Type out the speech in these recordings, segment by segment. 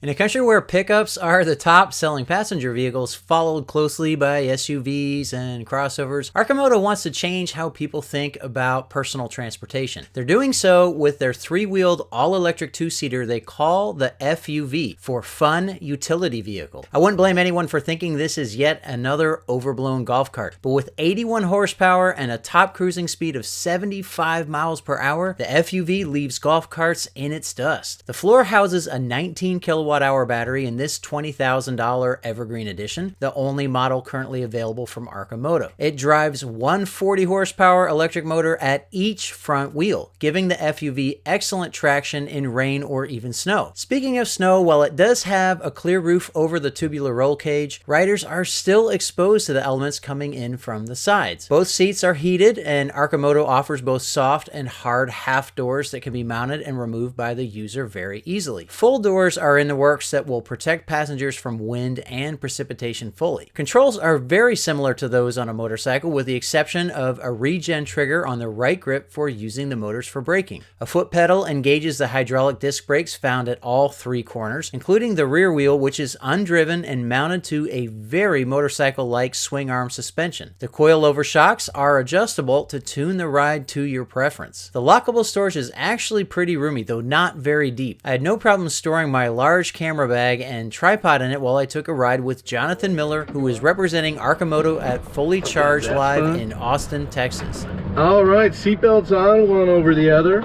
In a country where pickups are the top selling passenger vehicles, followed closely by SUVs and crossovers, Arcimoto wants to change how people think about personal transportation. They're doing so with their three-wheeled all-electric two-seater they call the FUV, for Fun Utility Vehicle. I wouldn't blame anyone for thinking this is yet another overblown golf cart, but with 81 horsepower and a top cruising speed of 75 miles per hour, the FUV leaves golf carts in its dust. The floor houses a 19 kilowatt hour battery in this $20,000 Evergreen Edition, the only model currently available from Arcimoto. It drives one 40 horsepower electric motor at each front wheel, giving the FUV excellent traction in rain or even snow. Speaking of snow, while it does have a clear roof over the tubular roll cage, riders are still exposed to the elements coming in from the sides. Both seats are heated, and Arcimoto offers both soft and hard half doors that can be mounted and removed by the user very easily. Full doors are in the works that will protect passengers from wind and precipitation fully. Controls are very similar to those on a motorcycle, with the exception of a regen trigger on the right grip for using the motors for braking. A foot pedal engages the hydraulic disc brakes found at all three corners, including the rear wheel, which is undriven and mounted to a very motorcycle-like swing arm suspension. The coilover shocks are adjustable to tune the ride to your preference. The lockable storage is actually pretty roomy, though not very deep. I had no problem storing my large camera bag and tripod in it while I took a ride with Jonathan Miller, who is representing Arcimoto at Fully Charged Live in Austin, Texas. All right, seatbelts on, one over the other.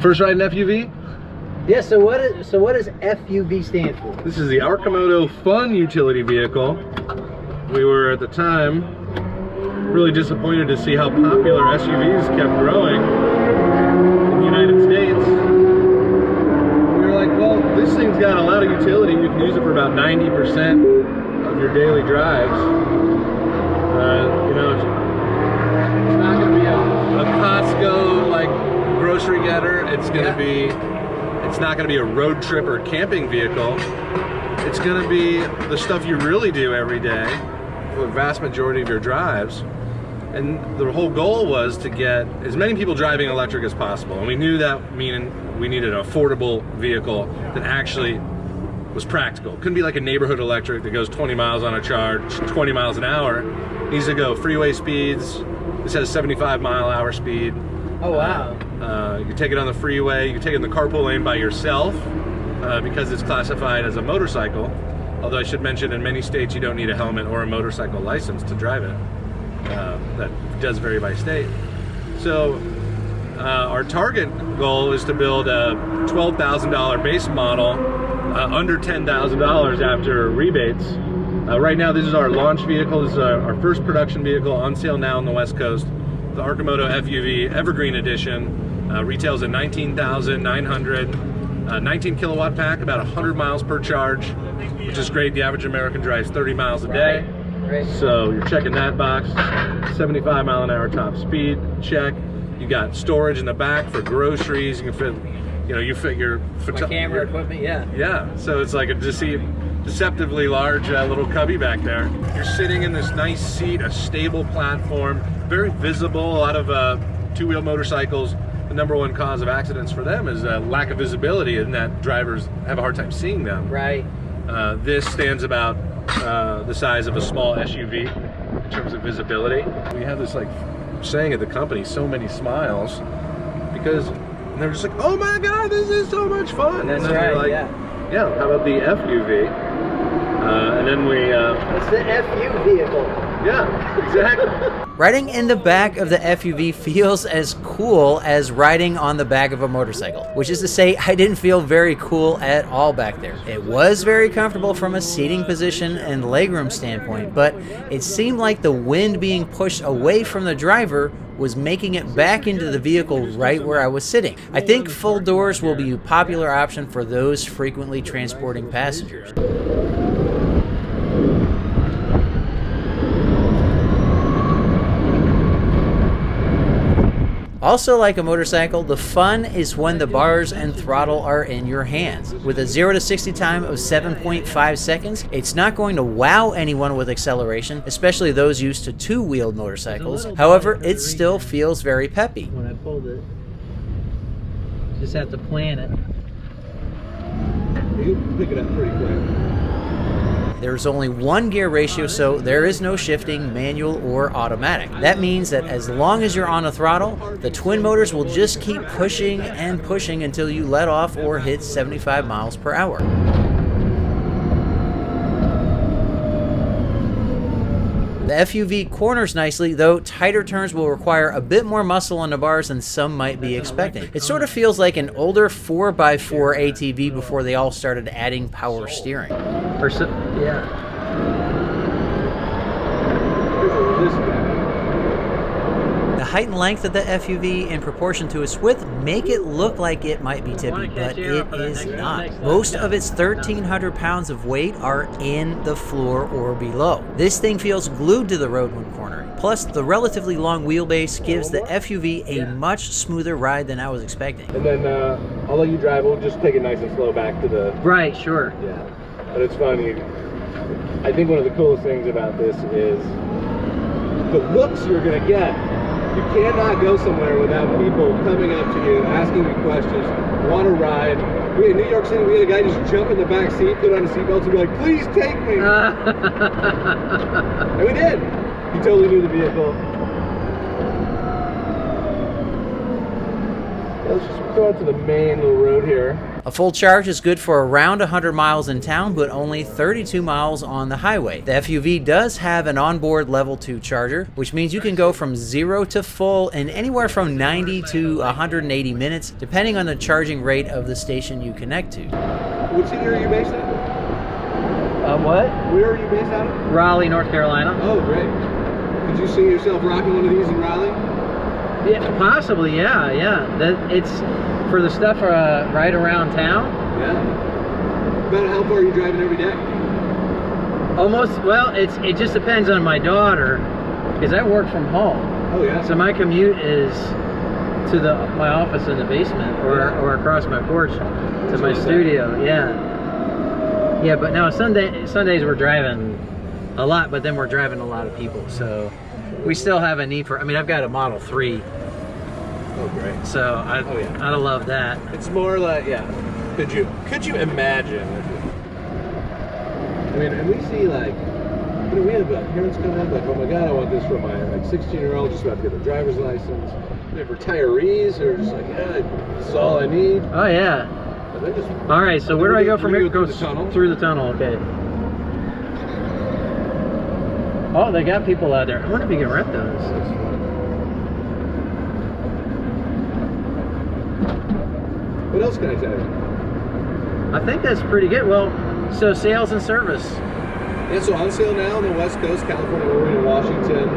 First ride in FUV? Yeah, so what does FUV stand for? This is the Arcimoto Fun Utility Vehicle. We were at the time really disappointed to see how popular SUVs kept growing in the United States. Well, this thing's got a lot of utility. You can use it for about 90% of your daily drives. You know, it's not going to be a Costco like grocery getter. It's going to be, it's not going to be a road trip or camping vehicle. It's going to be the stuff you really do every day for the vast majority of your drives. And the whole goal was to get as many people driving electric as possible. And we knew that meaning we needed an affordable vehicle that actually was practical. It couldn't be like a neighborhood electric that goes 20 miles on a charge, 20 miles an hour. It needs to go freeway speeds. This has 75-mile-an-hour speed. Oh, wow. You take it on the freeway, you take it in the carpool lane by yourself because it's classified as a motorcycle. Although I should mention in many states you don't need a helmet or a motorcycle license to drive it. That does vary by state. So our target goal is to build a $12,000 base model under $10,000 after rebates. Right now this is our launch vehicle. This is our first production vehicle on sale now on the West Coast. The Arcimoto FUV Evergreen Edition retails at $19,900. 19 kilowatt pack, about 100 miles per charge, which is great. The average American drives 30 miles a day. Right. So you're checking that box. 75 mile an hour top speed, check. You got storage in the back for groceries. You can fit, you know, you fit your camera equipment, yeah. Yeah, so it's like a deceptively large little cubby back there. You're sitting in this nice seat, a stable platform, very visible. A lot of two-wheel motorcycles, the number one cause of accidents for them is lack of visibility, and that drivers have a hard time seeing them. Right. This stands about the size of a small SUV in terms of visibility. We have this like saying at the company, so many smiles, because they're just like, oh my god, this is so much fun. That's and then right, like, yeah, how about the FUV? And then we it's the FU vehicle. Yeah, exactly. Riding in the back of the FUV feels as cool as riding on the back of a motorcycle, which is to say I didn't feel very cool at all back there. It was very comfortable from a seating position and legroom standpoint, but it seemed like the wind being pushed away from the driver was making it back into the vehicle right where I was sitting. I think full doors will be a popular option for those frequently transporting passengers. Also, like a motorcycle, the fun is when the bars and throttle are in your hands. With a 0 to 60 time of 7.5 seconds, it's not going to wow anyone with acceleration, especially those used to two-wheeled motorcycles. However, it still feels very peppy. When I pulled it, just have to plan it. You'll pick it up pretty quick. There's only one gear ratio, so there is no shifting, manual or automatic. That means that as long as you're on the throttle, the twin motors will just keep pushing and pushing until you let off or hit 75 miles per hour. The FUV corners nicely, though tighter turns will require a bit more muscle on the bars than some might be expecting. It sort of feels like an older 4x4 ATV before they all started adding power steering. Yeah. The height and length of the FUV in proportion to its width make it look like it might be tippy, but it is not. Most of its 1,300 pounds of weight are in the floor or below. This thing feels glued to the road when cornering. Plus, the relatively long wheelbase gives the FUV a much smoother ride than I was expecting. And then I'll let you drive. We'll just take it nice and slow back to the... Right, sure. Yeah. But it's funny. I think one of the coolest things about this is the looks you're going to get. You cannot go somewhere without people coming up to you, asking you questions, want to ride. In New York City, we had a guy just jump in the back seat, put on a seatbelt, and be like, please take me. And we did. He totally knew the vehicle. Let's just go out to the main little road here. A full charge is good for around 100 miles in town, but only 32 miles on the highway. The FUV does have an onboard level 2 charger, which means you can go from 0 to full in anywhere from 90 to 180 minutes, depending on the charging rate of the station you connect to. What city are you based in? What? Where are you based out of? Raleigh, North Carolina. Oh, great. Could you see yourself rocking one of these in Raleigh? Yeah, possibly, yeah. It's for the stuff right around town. Yeah. About how far are you driving every day? Almost, well, it just depends on my daughter, because I work from home. Oh, yeah. So my commute is to my office in the basement or across my porch to my studio. Yeah, but now Sundays we're driving a lot, but then we're driving a lot of people, so we still have a need for, I mean, I've got a Model 3. Oh, great. So I'd love that. It's more like, yeah. Could you imagine? I mean, and we see like, you know, we have parents come in like, oh my God, I want this for my 16-year-old just about to get a driver's license. We have retirees who are just like, yeah, this is all I need. Oh yeah. Just, all right, so where do I go from here? Go through the tunnel, okay. Oh, they got people out there. I wonder if you can rent those. What else can I tell you? I think that's pretty good. Well, so sales and service. Yeah, so on sale now on the West Coast, California, Oregon, and Washington.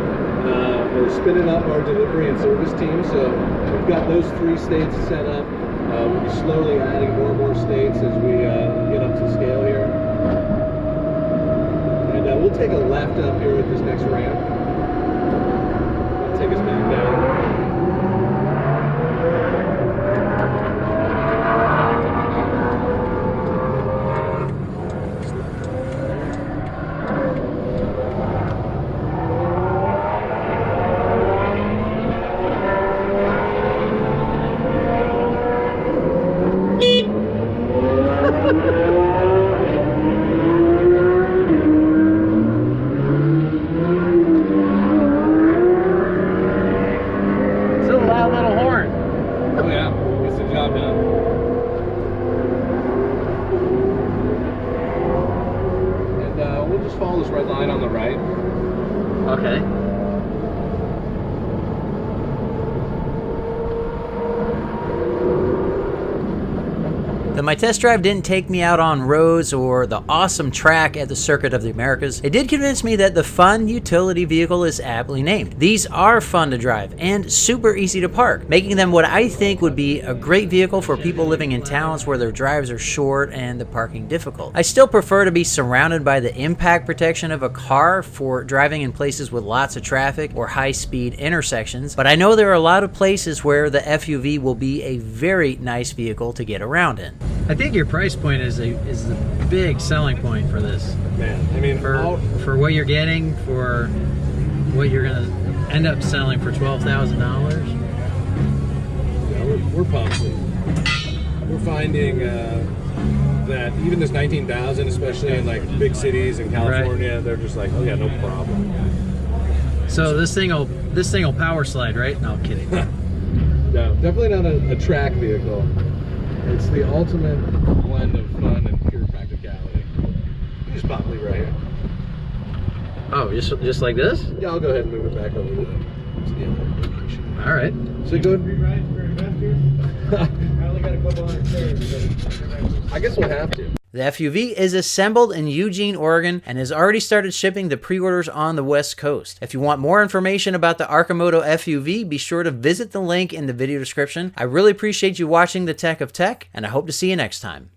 We're spinning up our delivery and service team, so we've got those 3 states set up. We'll be slowly adding more and more states as we get up to scale here. And we'll take a left up here with this next ramp. It'll take us back down. Follow this red line on the right. Okay. Though my test drive didn't take me out on roads or the awesome track at the Circuit of the Americas, it did convince me that the fun utility vehicle is aptly named. These are fun to drive and super easy to park, making them what I think would be a great vehicle for people living in towns where their drives are short and the parking difficult. I still prefer to be surrounded by the impact protection of a car for driving in places with lots of traffic or high-speed intersections, but I know there are a lot of places where the FUV will be a very nice vehicle to get around in. I think your price point is the big selling point for this. Man, I mean, for what you're getting, for what you're gonna end up selling for $12,000. Yeah, we're pumped. we're finding that even this 19,000, especially in like big cities in California, they're just like, oh yeah, no problem. So this thing will power slide, right? No, I'm kidding. No, definitely not a track vehicle. It's the ultimate blend of fun and pure practicality. You just pop me right here. Oh, just like this? Yeah, I'll go ahead and move it back over to the other location. All right. So go ahead. I only got a couple hundred shares. I guess we'll have to. The FUV is assembled in Eugene, Oregon, and has already started shipping the pre-orders on the West Coast. If you want more information about the Arcimoto FUV, be sure to visit the link in the video description. I really appreciate you watching The Tech of Tech, and I hope to see you next time.